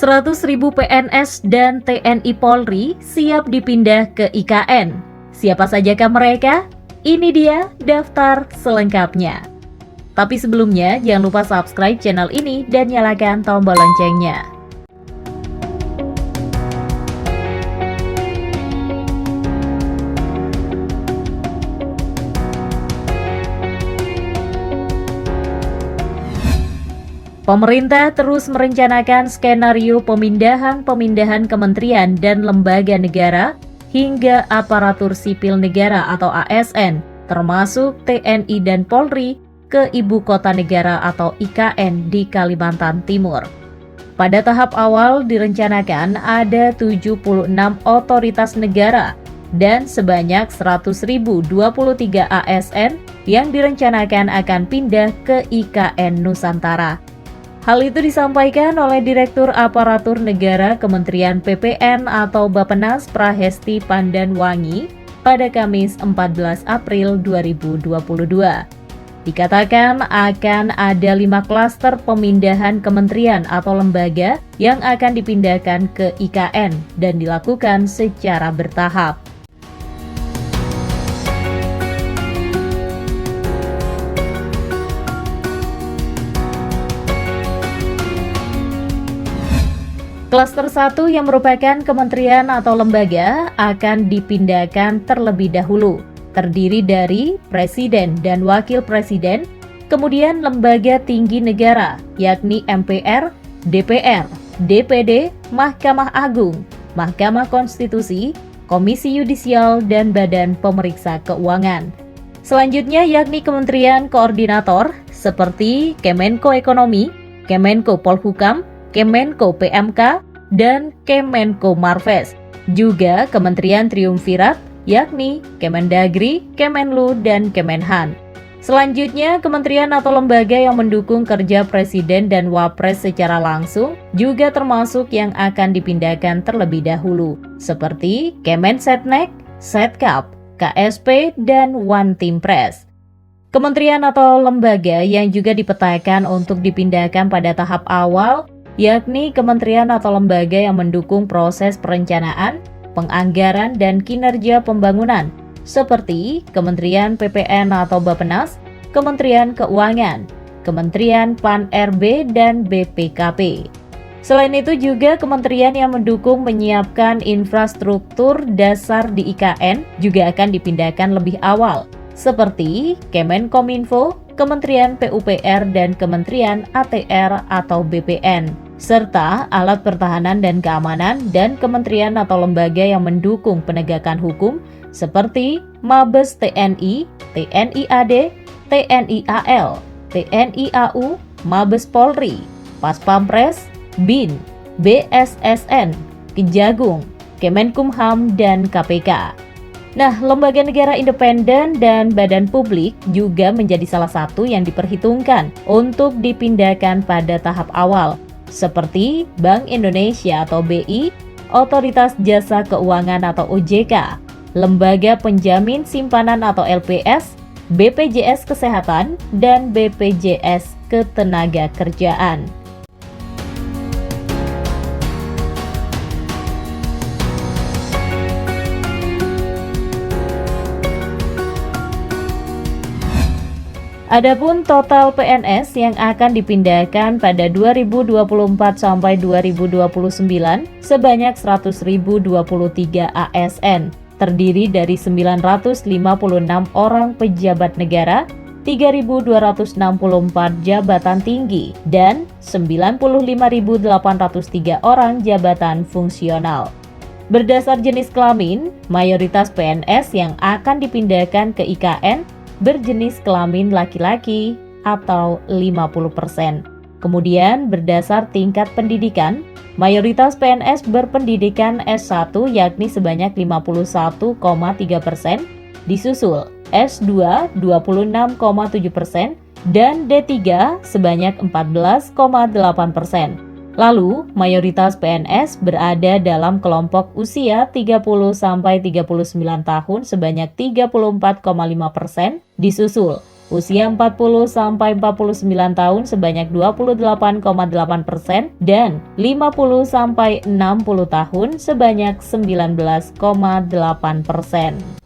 100.000 PNS dan TNI Polri siap dipindah ke IKN. Siapa sajakah mereka? Ini dia daftar selengkapnya. Tapi sebelumnya, jangan lupa subscribe channel ini dan nyalakan tombol loncengnya. Pemerintah terus merencanakan skenario pemindahan kementerian dan lembaga negara hingga aparatur sipil negara atau ASN, termasuk TNI dan Polri, ke Ibu Kota Negara atau IKN di Kalimantan Timur. Pada tahap awal direncanakan ada 76 otoritas negara dan sebanyak 100.023 ASN yang direncanakan akan pindah ke IKN Nusantara. Hal itu disampaikan oleh Direktur Aparatur Negara Kementerian PPN atau Bappenas Prahesti Pandanwangi pada Kamis 14 April 2022. Dikatakan akan ada 5 klaster pemindahan kementerian atau lembaga yang akan dipindahkan ke IKN dan dilakukan secara bertahap. Klaster 1 yang merupakan kementerian atau lembaga akan dipindahkan terlebih dahulu, terdiri dari Presiden dan Wakil Presiden, kemudian lembaga tinggi negara, yakni MPR, DPR, DPD, Mahkamah Agung, Mahkamah Konstitusi, Komisi Yudisial, dan Badan Pemeriksa Keuangan. Selanjutnya yakni Kementerian Koordinator seperti Kemenko Ekonomi, Kemenko Polhukam, Kemenko PMK, dan Kemenko Marves. Juga Kementerian Triumvirat, yakni Kemendagri, Kemenlu, dan Kemenhan. Selanjutnya, kementerian atau lembaga yang mendukung kerja Presiden dan Wapres secara langsung juga termasuk yang akan dipindahkan terlebih dahulu, seperti Kemensetnek, Setkap, KSP, dan One Team Press. Kementerian atau lembaga yang juga dipetakan untuk dipindahkan pada tahap awal yakni kementerian atau lembaga yang mendukung proses perencanaan, penganggaran, dan kinerja pembangunan, seperti Kementerian PPN atau Bappenas, Kementerian Keuangan, Kementerian PAN-RB, dan BPKP. Selain itu juga kementerian yang mendukung menyiapkan infrastruktur dasar di IKN juga akan dipindahkan lebih awal, seperti Kemenkominfo, Kementerian PUPR, dan Kementerian ATR atau BPN, serta Alat Pertahanan dan Keamanan dan kementerian atau lembaga yang mendukung penegakan hukum seperti Mabes TNI, TNI AD, TNI AL, TNI AU, Mabes Polri, Paspampres, BIN, BSSN, Kejagung, Kemenkumham, dan KPK. Nah, lembaga negara independen dan badan publik juga menjadi salah satu yang diperhitungkan untuk dipindahkan pada tahap awal, seperti Bank Indonesia atau BI, Otoritas Jasa Keuangan atau OJK, Lembaga Penjamin Simpanan atau LPS, BPJS Kesehatan, dan BPJS Ketenagakerjaan. Adapun total PNS yang akan dipindahkan pada 2024 sampai 2029 sebanyak 100.023 ASN, terdiri dari 956 orang pejabat negara, 3.264 jabatan tinggi, dan 95.803 orang jabatan fungsional. Berdasar jenis kelamin, mayoritas PNS yang akan dipindahkan ke IKN berjenis kelamin laki-laki atau 50%. Kemudian berdasar tingkat pendidikan, mayoritas PNS berpendidikan S1 yakni sebanyak 51,3%, disusul S2 26,7% dan D3 sebanyak 14,8%. Lalu, mayoritas PNS berada dalam kelompok usia 30-39 tahun sebanyak 34,5%, disusul Usia 40-49 tahun sebanyak 28,8% dan 50-60 tahun sebanyak 19,8%.